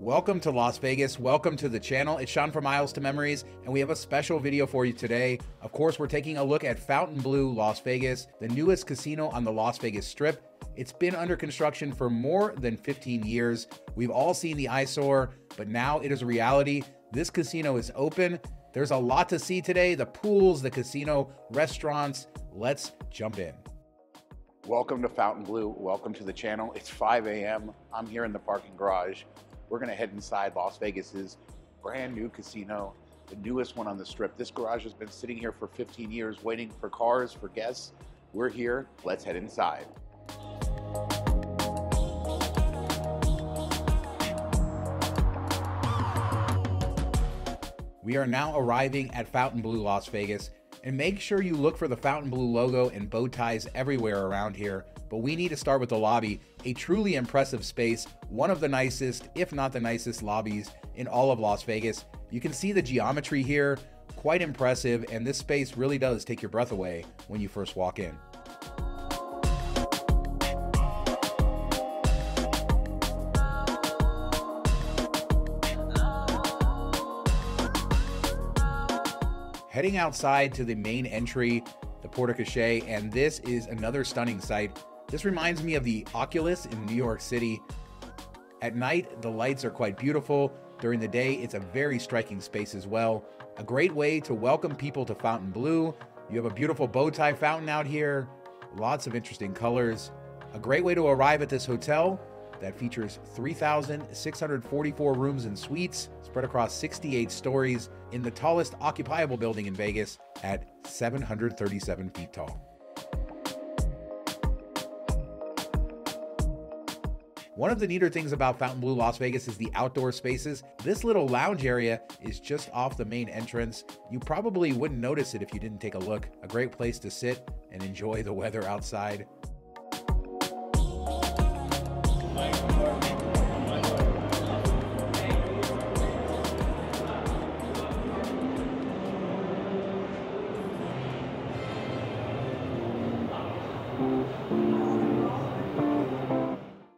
Welcome to Las Vegas. Welcome to the channel. It's Sean from Miles to Memories, and we have a special video for you today. Of course, we're taking a look at Fontainebleau Las Vegas, the newest casino on the Las Vegas Strip. It's been under construction for more than 15 years. We've all seen the eyesore, but now it is a reality. This casino is open. There's a lot to see today: the pools, the casino, restaurants. Let's jump in. Welcome to Fontainebleau. Welcome to the channel. It's 5 a.m. I'm here in the parking garage. We're gonna head inside Las Vegas's brand new casino, the newest one on the Strip. This garage has been sitting here for 15 years, waiting for cars, for guests. We're here. Let's head inside. We are now arriving at Fontainebleau Las Vegas, and make sure you look for the Fontainebleau logo and bow ties everywhere around here. But we need to start with the lobby, a truly impressive space, one of the nicest, if not the nicest lobbies in all of Las Vegas. You can see the geometry here, quite impressive, and this space really does take your breath away when you first walk in. Heading outside to the main entry, the porte cochere, and this is another stunning sight. This reminds me of the Oculus in New York City. At night, the lights are quite beautiful. During the day, it's a very striking space as well. A great way to welcome people to Fontainebleau. You have a beautiful bow tie fountain out here, lots of interesting colors. A great way to arrive at this hotel that features 3,644 rooms and suites spread across 68 stories in the tallest occupiable building in Vegas at 737 feet tall. One of the neater things about Fontainebleau Las Vegas is the outdoor spaces. This little lounge area is just off the main entrance. You probably wouldn't notice it if you didn't take a look. A great place to sit and enjoy the weather outside.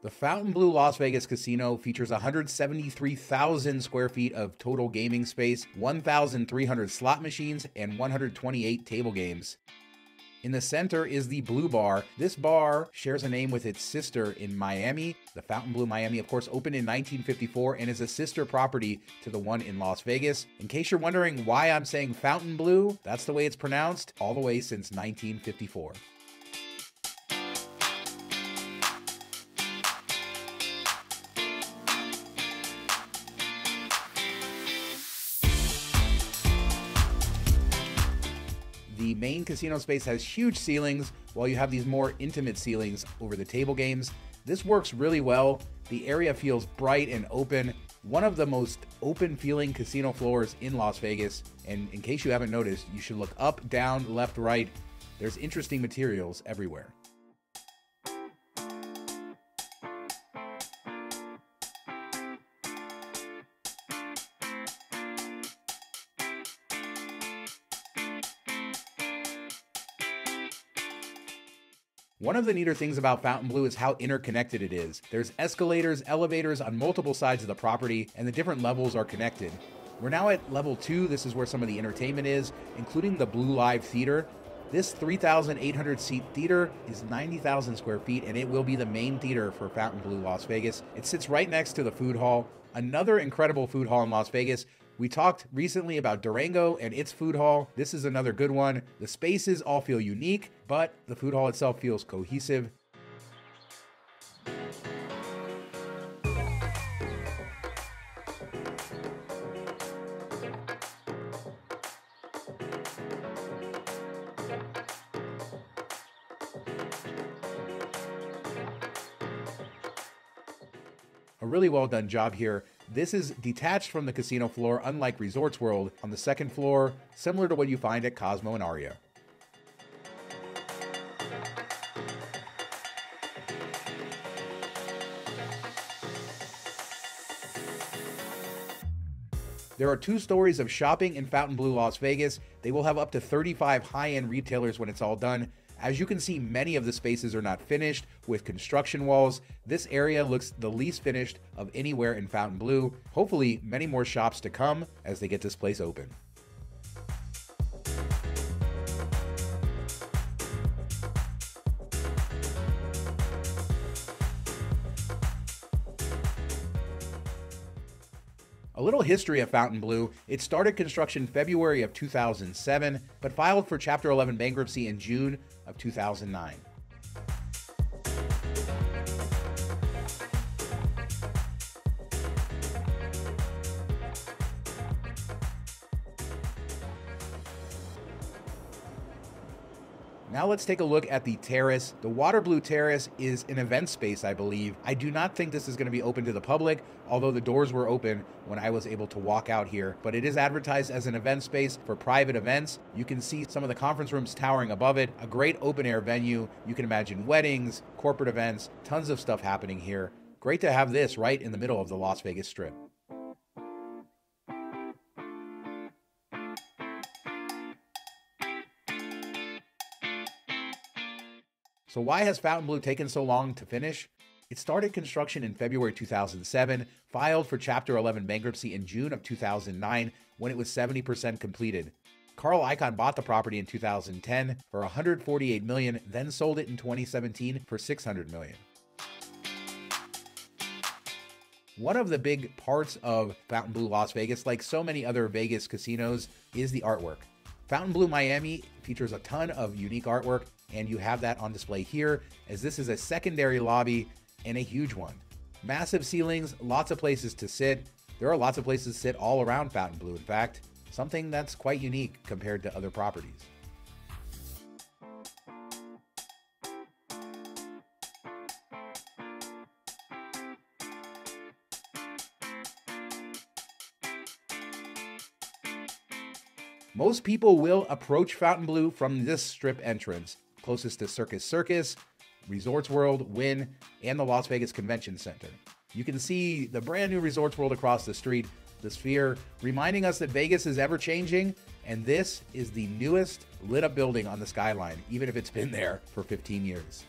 The Fontainebleau Las Vegas Casino features 173,000 square feet of total gaming space, 1,300 slot machines, and 128 table games. In the center is the Bleau Bar. This bar shares a name with its sister in Miami. The Fontainebleau Miami, of course, opened in 1954 and is a sister property to the one in Las Vegas. In case you're wondering why I'm saying Fontainebleau, that's the way it's pronounced all the way since 1954. The main casino space has huge ceilings, while you have these more intimate ceilings over the table games. This works really well. The area feels bright and open. One of the most open feeling casino floors in Las Vegas. And in case you haven't noticed, you should look up, down, left, right. There's interesting materials everywhere. One of the neater things about Fontainebleau is how interconnected it is. There's escalators, elevators on multiple sides of the property, and the different levels are connected. We're now at level 2. This is where some of the entertainment is, including the BleauLive theater. This 3,800 seat theater is 90,000 square feet, and it will be the main theater for Fontainebleau Las Vegas. It sits right next to the food hall, another incredible food hall in Las Vegas. We talked recently about Durango and its food hall. This is another good one. The spaces all feel unique, but the food hall itself feels cohesive. A really well done job here. This is detached from the casino floor, unlike Resorts World, on the second floor, similar to what you find at Cosmo and Aria. There are 2 stories of shopping in Fontainebleau Las Vegas. They will have up to 35 high-end retailers when it's all done. As you can see, many of the spaces are not finished with construction walls. This area looks the least finished of anywhere in Fontainebleau. Hopefully, many more shops to come as they get this place open. A little history of Fontainebleau. It started construction February of 2007, but filed for Chapter 11 bankruptcy in June of 2009. Now let's take a look at the terrace. The Waterbleau Terrace is an event space, I believe. I do not think this is going to be open to the public, although the doors were open when I was able to walk out here. But it is advertised as an event space for private events. You can see some of the conference rooms towering above it. A great open air venue. You can imagine weddings, corporate events, tons of stuff happening here. Great to have this right in the middle of the Las Vegas Strip. So why has Fontainebleau taken so long to finish? It started construction in February 2007, filed for Chapter 11 bankruptcy in June of 2009 when it was 70% completed. Carl Icahn bought the property in 2010 for $148 million, then sold it in 2017 for $600 million. One of the big parts of Fontainebleau Las Vegas, like so many other Vegas casinos, is the artwork. Fontainebleau Miami features a ton of unique artwork, and you have that on display here, as this is a secondary lobby and a huge one. Massive ceilings, lots of places to sit. There are lots of places to sit all around Fontainebleau, in fact, something that's quite unique compared to other properties. Most people will approach Fontainebleau from this strip entrance, closest to Circus, Resorts World, Wynn, and the Las Vegas Convention Center. You can see the brand new Resorts World across the street, the Sphere, reminding us that Vegas is ever changing, and this is the newest lit up building on the skyline, even if it's been there for 15 years.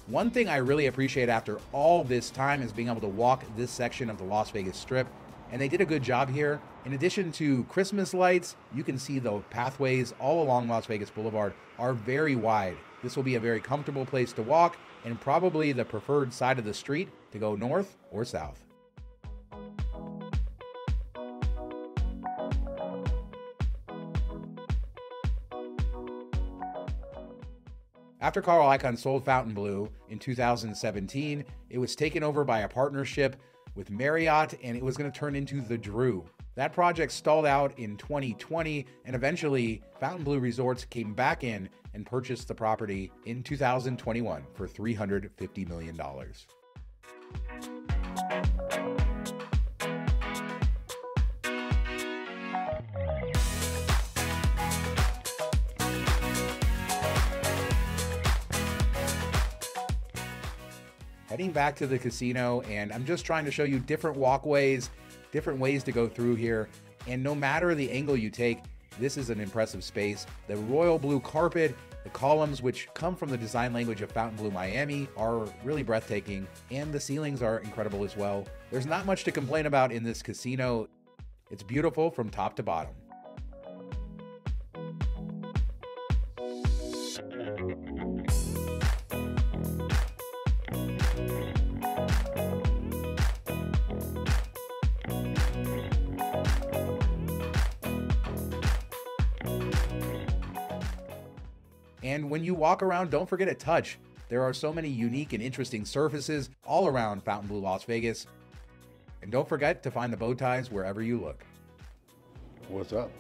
One thing I really appreciate after all this time is being able to walk this section of the Las Vegas Strip, and they did a good job here. In addition to Christmas lights, you can see the pathways all along Las Vegas Boulevard are very wide. This will be a very comfortable place to walk and probably the preferred side of the street to go north or south. After Carl Icahn sold Fontainebleau in 2017, it was taken over by a partnership with Marriott, and it was going to turn into the Drew. That project stalled out in 2020, and eventually Fontainebleau Resorts came back in and purchased the property in 2021 for $350 million. Heading back to the casino, and I'm just trying to show you different walkways, different ways to go through here, and no matter the angle you take, this is an impressive space. The royal blue carpet, the columns, which come from the design language of Fontainebleau Miami, are really breathtaking, and the ceilings are incredible as well. There's not much to complain about in this casino. It's beautiful from top to bottom. And when you walk around, don't forget to touch. There are so many unique and interesting surfaces all around Fontainebleau Las Vegas. And don't forget to find the bow ties wherever you look. What's up?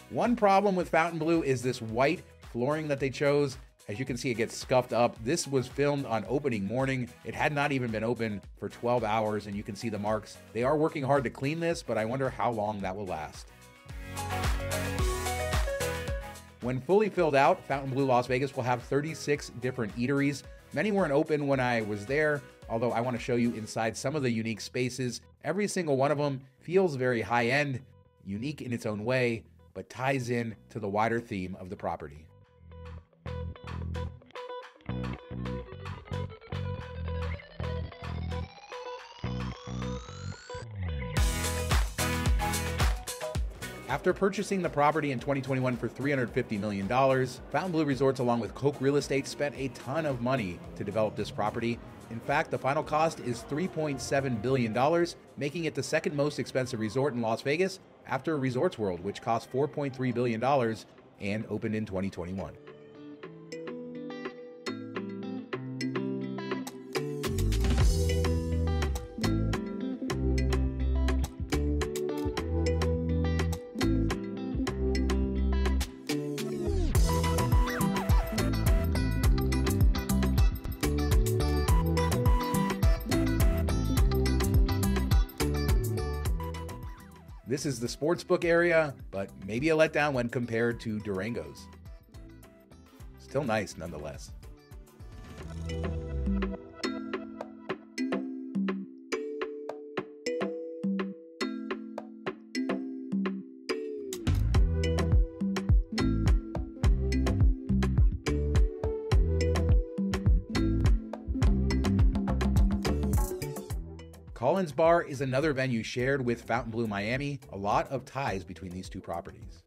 One problem with Fontainebleau is this white flooring that they chose. As you can see, it gets scuffed up. This was filmed on opening morning. It had not even been open for 12 hours, and you can see the marks. They are working hard to clean this, but I wonder how long that will last. When fully filled out, Fontainebleau Las Vegas will have 36 different eateries. Many weren't open when I was there, although I want to show you inside some of the unique spaces. Every single one of them feels very high-end, unique in its own way, but ties in to the wider theme of the property. After purchasing the property in 2021 for $350 million, Fontainebleau Resorts along with Koch Real Estate spent a ton of money to develop this property. In fact, the final cost is $3.7 billion, making it the second most expensive resort in Las Vegas after Resorts World, which cost $4.3 billion and opened in 2021. This is the sportsbook area, but maybe a letdown when compared to Durango's. Still nice nonetheless. Collins Bar is another venue shared with Fontainebleau Miami, a lot of ties between these two properties.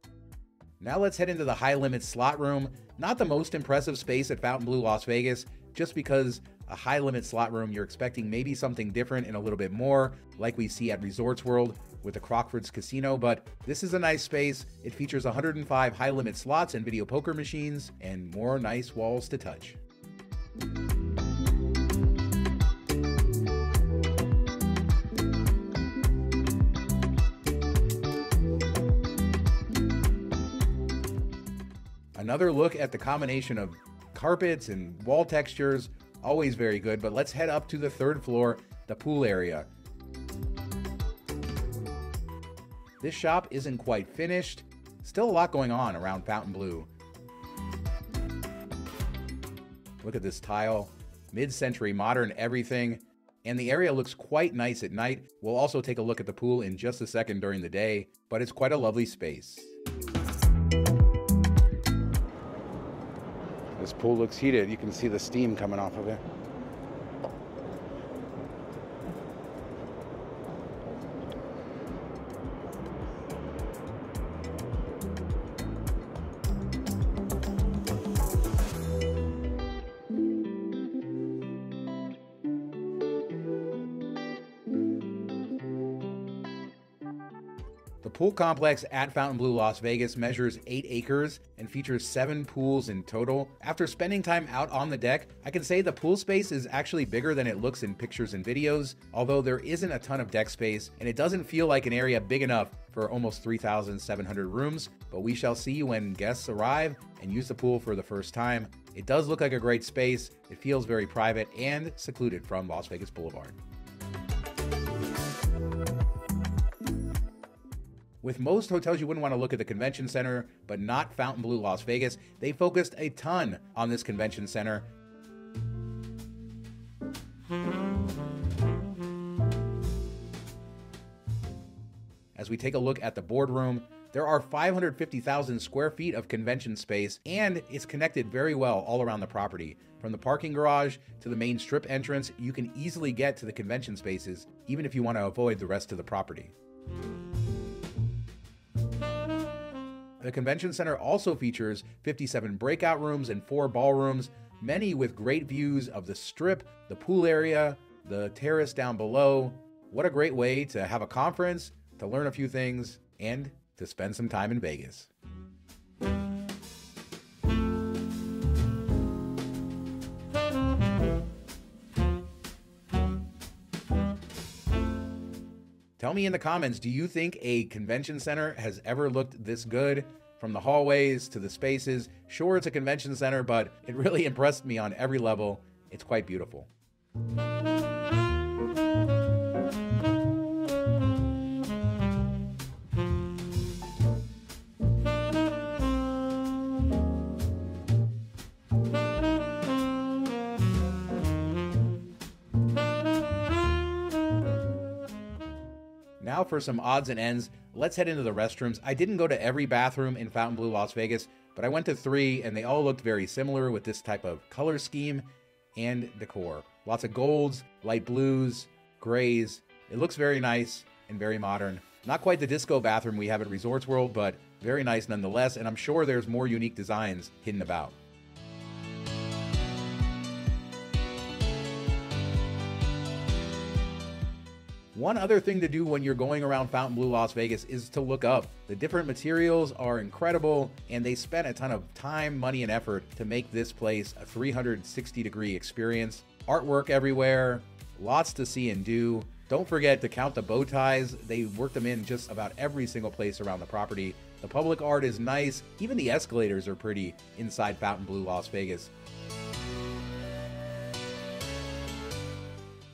Now let's head into the high limit slot room. Not the most impressive space at Fontainebleau Las Vegas, just because a high limit slot room, you're expecting maybe something different and a little bit more, like we see at Resorts World with the Crockford's Casino, but this is a nice space. It features 105 high limit slots and video poker machines, and more nice walls to touch. Another look at the combination of carpets and wall textures, always very good, but let's head up to the third floor, the pool area. This shop isn't quite finished. Still a lot going on around Fontainebleau. Look at this tile, mid-century modern everything, and the area looks quite nice at night. We'll also take a look at the pool in just a second during the day, but it's quite a lovely space. This pool looks heated. You can see the steam coming off of it. The pool complex at Fontainebleau Las Vegas measures 8 acres and features 7 pools in total. After spending time out on the deck, I can say the pool space is actually bigger than it looks in pictures and videos, although there isn't a ton of deck space, and it doesn't feel like an area big enough for almost 3,700 rooms, but we shall see when guests arrive and use the pool for the first time. It does look like a great space. It feels very private and secluded from Las Vegas Boulevard. With most hotels, you wouldn't want to look at the convention center, but not Fontainebleau Las Vegas. They focused a ton on this convention center. As we take a look at the boardroom, there are 550,000 square feet of convention space, and it's connected very well all around the property. From the parking garage to the main strip entrance, you can easily get to the convention spaces, even if you want to avoid the rest of the property. The convention center also features 57 breakout rooms and 4 ballrooms, many with great views of the strip, the pool area, the terrace down below. What a great way to have a conference, to learn a few things, and to spend some time in Vegas. Tell me in the comments, do you think a convention center has ever looked this good? From the hallways to the spaces. Sure, it's a convention center, but it really impressed me on every level. It's quite beautiful. Now for some odds and ends, let's head into the restrooms. I didn't go to every bathroom in Fontainebleau Las Vegas, but I went to 3 and they all looked very similar with this type of color scheme and decor. Lots of golds, light blues, grays. It looks very nice and very modern. Not quite the disco bathroom we have at Resorts World, but very nice nonetheless, and I'm sure there's more unique designs hidden about. One other thing to do when you're going around Fontainebleau Las Vegas is to look up. The different materials are incredible, and they spent a ton of time, money, and effort to make this place a 360-degree experience. Artwork everywhere, lots to see and do. Don't forget to count the bow ties. They worked them in just about every single place around the property. The public art is nice. Even the escalators are pretty inside Fontainebleau Las Vegas.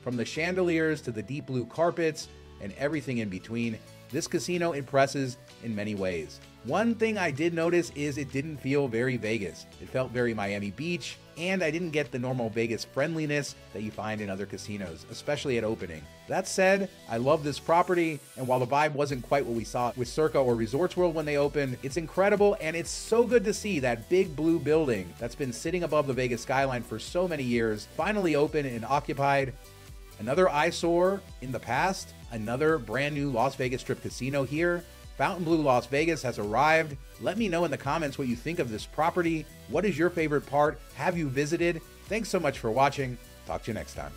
From the chandeliers to the deep blue carpets and everything in between, this casino impresses in many ways. One thing I did notice is it didn't feel very Vegas. It felt very Miami Beach, and I didn't get the normal Vegas friendliness that you find in other casinos, especially at opening. That said, I love this property, and while the vibe wasn't quite what we saw with Circa or Resorts World when they opened, it's incredible, and it's so good to see that big blue building that's been sitting above the Vegas skyline for so many years finally open and occupied. Another eyesore in the past, another brand new Las Vegas Strip casino here. Fontainebleau Las Vegas has arrived. Let me know in the comments what you think of this property. What is your favorite part? Have you visited? Thanks so much for watching. Talk to you next time.